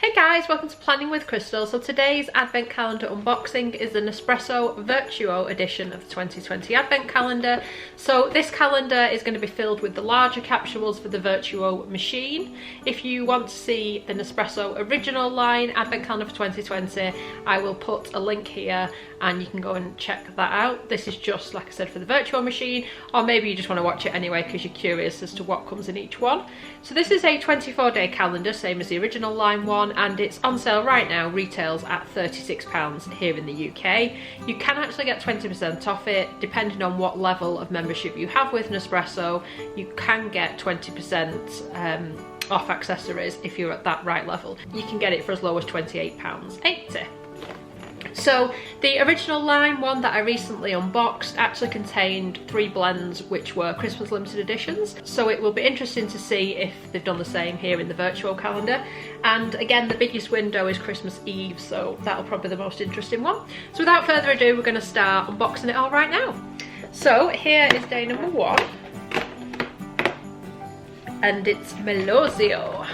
Hey guys, welcome to Planning with Crystal. So today's advent calendar unboxing is the Nespresso Vertuo edition of the 2020 advent calendar. So this calendar is going to be filled with the larger capsules for the Vertuo machine. If you want to see the Nespresso original line advent calendar for 2020, I will put a link here and you can go and check that out. This is just, like I said, for the Vertuo machine, or maybe you just want to watch it anyway because you're curious as to what comes in each one. So this is a 24-day calendar, same as the original line one, and it's on sale right now, retails at £36 here in the UK. You can actually get 20% off it, depending on what level of membership you have with Nespresso. You can get 20% off accessories if you're at that right level. You can get it for as low as £28.80. So the original line one that I recently unboxed actually contained 3 blends which were Christmas limited editions, so it will be interesting to see if they've done the same here in the Vertuo calendar. And again, the biggest window is Christmas Eve, so that'll probably be the most interesting one. So without further ado, we're going to start unboxing it all right now. So here is day number 1, and it's Melozio.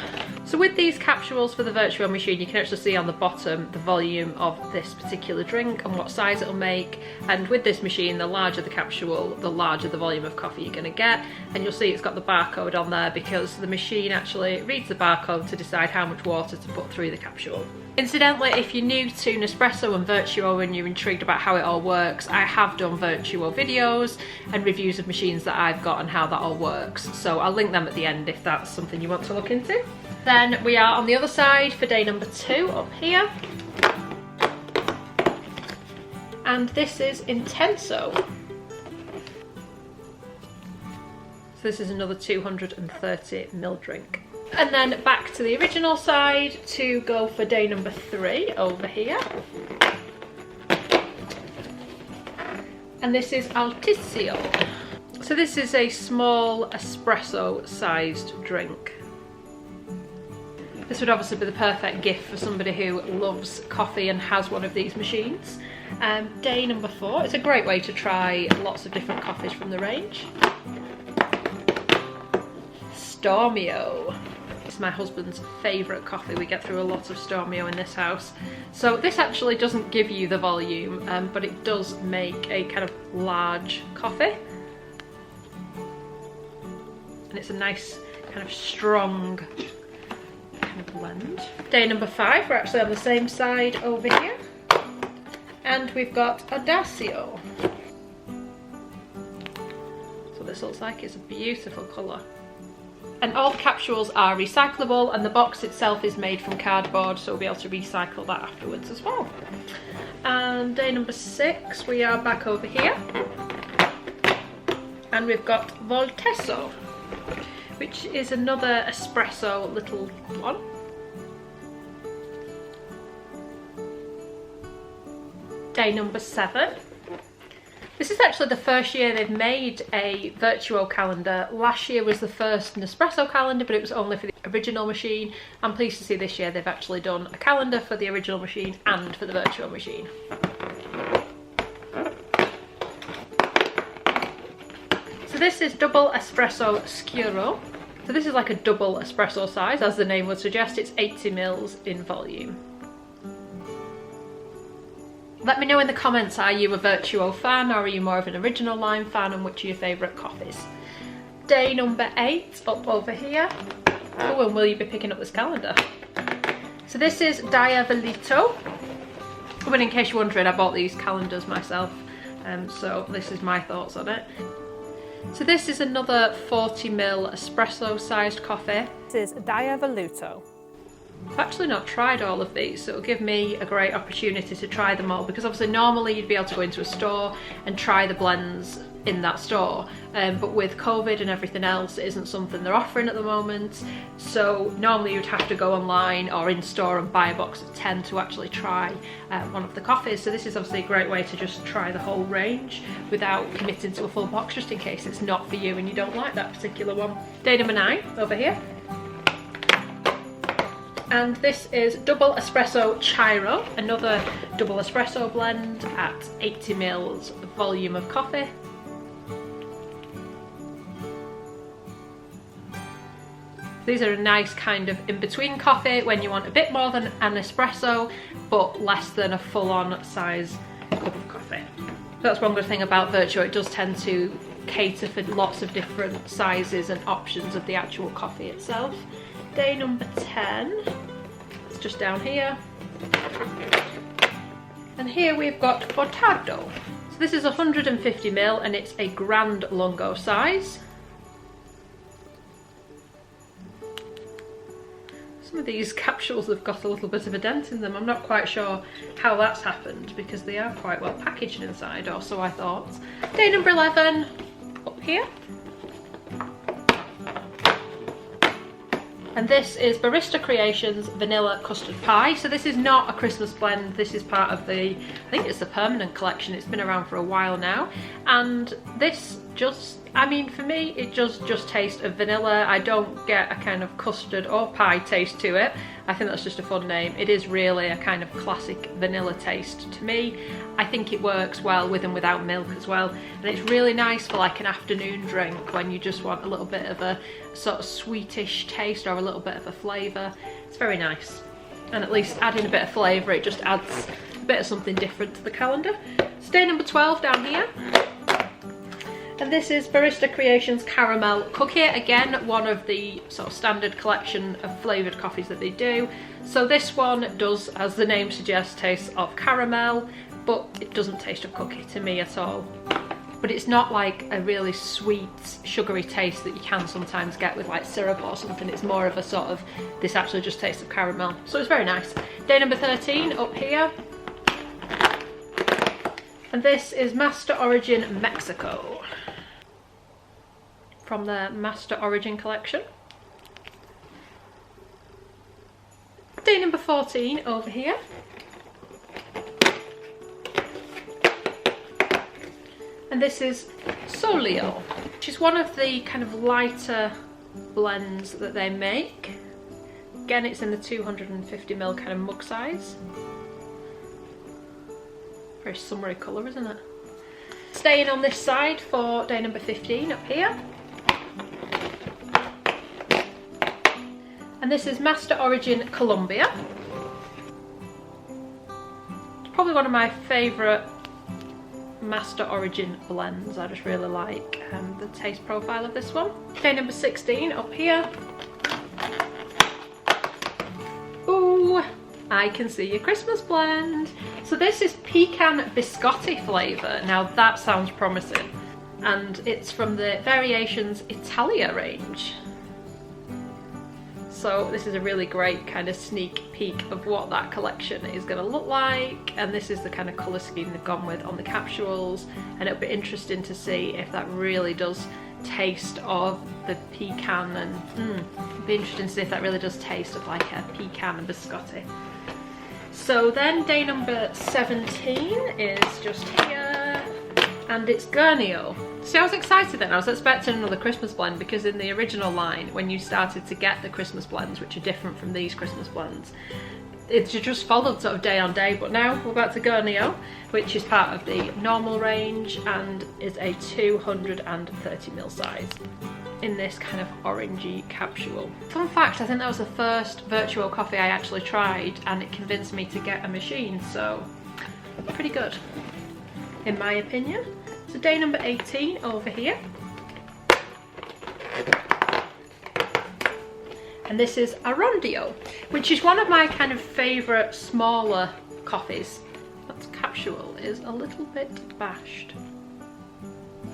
So with these capsules for the Vertuo machine, you can actually see on the bottom the volume of this particular drink and what size it'll make. And with this machine, the larger the capsule, the larger the volume of coffee you're going to get. And you'll see it's got the barcode on there because the machine actually reads the barcode to decide how much water to put through the capsule. Incidentally, if you're new to Nespresso and Vertuo and you're intrigued about how it all works, I have done Vertuo videos and reviews of machines that I've got and how that all works. So I'll link them at the end if that's something you want to look into. Then we are on the other side for day number 2 up here. And this is Intenso. So this is another 230ml drink. And then back to the original side to go for day number 3 over here. And this is Altissimo. So this is a small espresso sized drink. This would obviously be the perfect gift for somebody who loves coffee and has one of these machines. Day number 4, it's a great way to try lots of different coffees from the range. Stormio. It's my husband's favourite coffee. We get through a lot of Stormio in this house. So this actually doesn't give you the volume, but it does make a kind of large coffee. And it's a nice kind of strong blend. Day number 5, we're actually on the same side over here, and we've got Audacio. So this looks like it's a beautiful colour. And all the capsules are recyclable, and the box itself is made from cardboard, so we'll be able to recycle that afterwards as well. And day number 6, we are back over here, and we've got Voltesso, which is another espresso little one. Day number 7. This is actually the first year they've made a Vertuo calendar. Last year was the first Nespresso calendar, but it was only for the original machine. I'm pleased to see this year they've actually done a calendar for the original machine and for the Vertuo machine. So this is double espresso scuro. So this is like a double espresso size, as the name would suggest. It's 80ml in volume. Let me know in the comments, are you a Vertuo fan or are you more of an original line fan, and which are your favourite coffees? Day number 8 up over here. Oh, and will you be picking up this calendar? So this is Diavolito. But in case you're wondering, I bought these calendars myself, so this is my thoughts on it. So this is another 40ml espresso sized coffee. This is Diavoluto. I've actually not tried all of these, so it'll give me a great opportunity to try them all, because obviously normally you'd be able to go into a store and try the blends in that store, but with COVID and everything else, it isn't something they're offering at the moment. So normally you'd have to go online or in store and buy a box of 10 to actually try one of the coffees. So this is obviously a great way to just try the whole range without committing to a full box, just in case it's not for you and you don't like that particular one. Day number 9 over here. And this is double espresso Chiro, another double espresso blend at 80ml volume of coffee. These are a nice kind of in-between coffee when you want a bit more than an espresso, but less than a full-on size cup of coffee. That's one good thing about Vertuo, it does tend to cater for lots of different sizes and options of the actual coffee itself. Day number 10, it's just down here. And here we've got Ocado. So this is 150ml and it's a Grand Lungo size. Some of these capsules have got a little bit of a dent in them. I'm not quite sure how that's happened because they are quite well packaged inside, or so I thought. Day number 11, up here. And this is Barista Creations Vanilla Custard Pie. So this is not a Christmas blend, this is part of the, I think it's the permanent collection, it's been around for a while now. And this just, I mean, for me, it just tastes of vanilla. I don't get a kind of custard or pie taste to it. I think that's just a fun name. It is really a kind of classic vanilla taste to me. I think it works well with and without milk as well. And it's really nice for like an afternoon drink when you just want a little bit of a sort of sweetish taste or a little bit of a flavour. It's very nice. And at least adding a bit of flavour, it just adds a bit of something different to the calendar. So day number 12 down here. And this is Barista Creations Caramel Cookie. Again, one of the sort of standard collection of flavoured coffees that they do. So this one does, as the name suggests, taste of caramel, but it doesn't taste of cookie to me at all. But it's not like a really sweet, sugary taste that you can sometimes get with like syrup or something. It's more of a sort of, this actually just tastes of caramel. So it's very nice. Day number 13, up here. And this is Master Origin Mexico, from the Master Origin collection. Day number 14 over here. And this is Solio, which is one of the kind of lighter blends that they make. Again, it's in the 250ml kind of mug size. Very summery colour, isn't it? Staying on this side for day number 15 up here. And this is Master Origin Colombia. It's probably one of my favourite Master Origin blends. I just really like the taste profile of this one. Day number 16 up here. Ooh, I can see your Christmas blend. So this is pecan biscotti flavour. Now that sounds promising. And it's from the Variations Italia range. So this is a really great kind of sneak peek of what that collection is going to look like, and this is the kind of colour scheme they've gone with on the capsules, and it'll be interesting to see if that really does taste of the pecan, and it'll be interesting to see if that really does taste of like a pecan and biscotti. So then day number 17 is just here, and it's Gurnio. See, I was excited then. I was expecting another Christmas blend because in the original line, when you started to get the Christmas blends, which are different from these Christmas blends, it just followed sort of day on day. But now we're back to Gurnio, which is part of the normal range and is a 230ml size in this kind of orangey capsule. Fun fact, I think that was the first Vertuo coffee I actually tried, and it convinced me to get a machine, so pretty good in my opinion. So day number 18 over here. And this is Arandio, which is one of my kind of favourite smaller coffees. That capsule is a little bit bashed,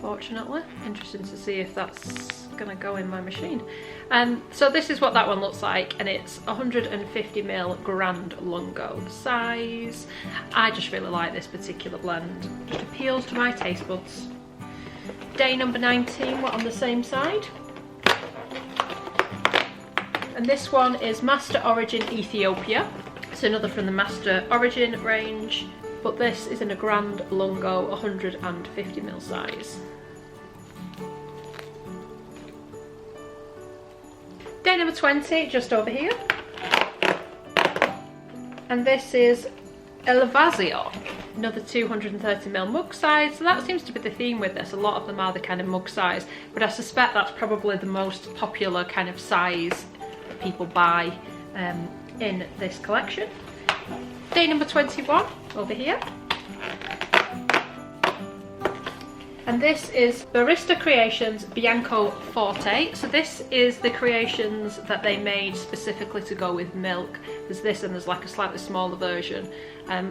fortunately. Interesting to see if that's gonna go in my machine. So this is what that one looks like, and it's 150ml Grand Lungo size. I just really like this particular blend. Just appeals to my taste buds. Day number 19, we're on the same side. And this one is Master Origin Ethiopia. It's another from the Master Origin range, but this is in a Grand Lungo 150ml size. Day number 20, just over here. And this is Elevazio, another 230ml mug size. So that seems to be the theme with this. A lot of them are the kind of mug size, but I suspect that's probably the most popular kind of size people buy in this collection. Day number 21 over here. And this is Barista Creations Bianco Forte. So this is the creations that they made specifically to go with milk. There's this and there's like a slightly smaller version.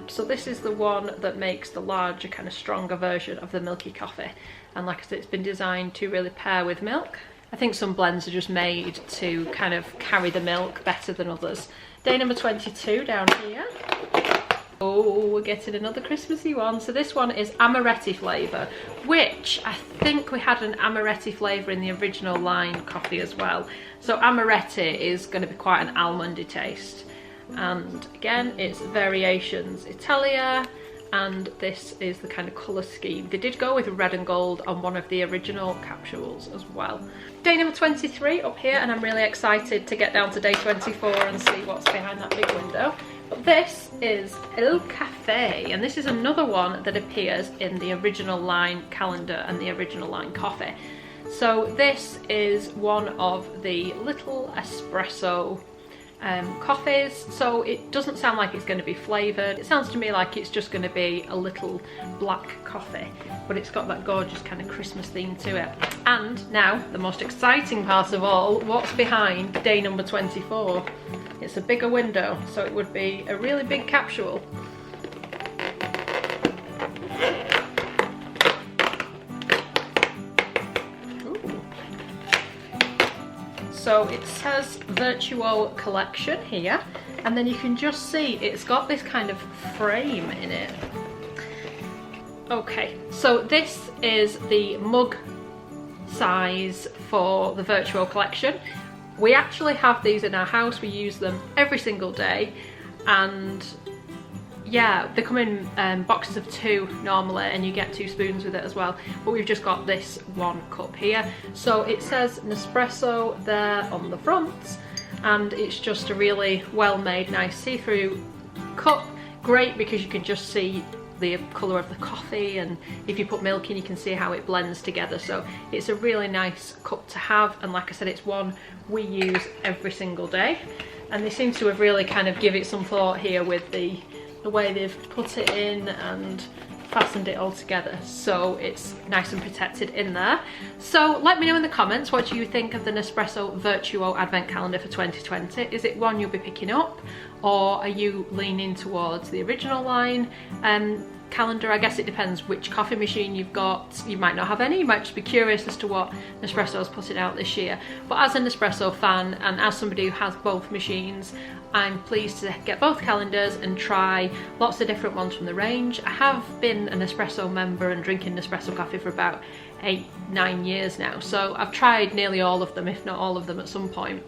So this is the one that makes the larger, kind of stronger version of the milky coffee. And like I said, it's been designed to really pair with milk. I think some blends are just made to kind of carry the milk better than others. Day number 22 down here. Oh, we're getting another Christmassy one. So this one is amaretti flavour, which I think we had an amaretti flavour in the original line coffee as well. So amaretti is going to be quite an almondy taste. And again, it's Variations Italia, and this is the kind of colour scheme. They did go with red and gold on one of the original capsules as well. Day number 23 up here, and I'm really excited to get down to day 24 and see what's behind that big window. But this is El Café, and this is another one that appears in the original line calendar and the original line coffee. So this is one of the little espresso coffees, so it doesn't sound like it's going to be flavoured. It sounds to me like it's just going to be a little black coffee, but it's got that gorgeous kind of Christmas theme to it. And now the most exciting part of all, what's behind day number 24? It's a bigger window, so it would be a really big capsule. So it says Vertuo collection here, and then you can just see it's got this kind of frame in it. Okay, so this is the mug size for the Vertuo collection. We actually have these in our house, we use them every single day, and yeah, they come in boxes of 2 normally, and you get 2 spoons with it as well, but we've just got this 1 cup here. So it says Nespresso there on the front, and it's just a really well made, nice see-through cup. Great because you can just see the colour of the coffee, and if you put milk in you can see how it blends together. So it's a really nice cup to have, and like I said, it's one we use every single day, and they seem to have really kind of give it some thought here with the way they've put it in and fastened it all together, so it's nice and protected in there. So let me know in the comments, what do you think of the Nespresso Vertuo Advent Calendar for 2020? Is it one you'll be picking up, or are you leaning towards the original line calendar? I guess it depends which coffee machine you've got. You might not have any, you might just be curious as to what Nespresso's putting out this year. But as a Nespresso fan, and as somebody who has both machines, I'm pleased to get both calendars and try lots of different ones from the range. I have been an Nespresso member and drinking Nespresso coffee for about 8-9 years now, so I've tried nearly all of them, if not all of them at some point.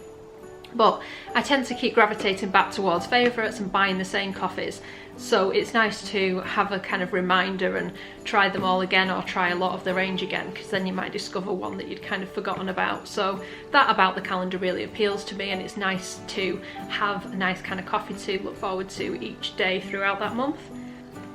But I tend to keep gravitating back towards favourites and buying the same coffees, so it's nice to have a kind of reminder and try them all again, or try a lot of the range again, because then you might discover one that you'd kind of forgotten about. So that about the calendar really appeals to me, and it's nice to have a nice kind of coffee to look forward to each day throughout that month.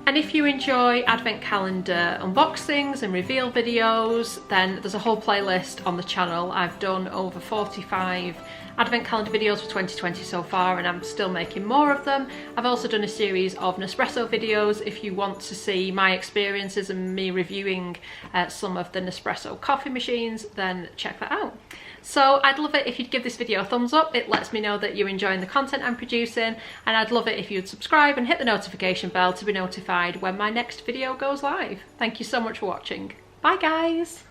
And if you enjoy advent calendar unboxings and reveal videos, then there's a whole playlist on the channel. I've done over 45 advent calendar videos for 2020 so far, and I'm still making more of them. I've also done a series of Nespresso videos if you want to see my experiences and me reviewing some of the Nespresso coffee machines, then check that out. So I'd love it if you'd give this video a thumbs up. It lets me know that you're enjoying the content I'm producing, and I'd love it if you'd subscribe and hit the notification bell to be notified when my next video goes live. Thank you so much for watching. Bye guys!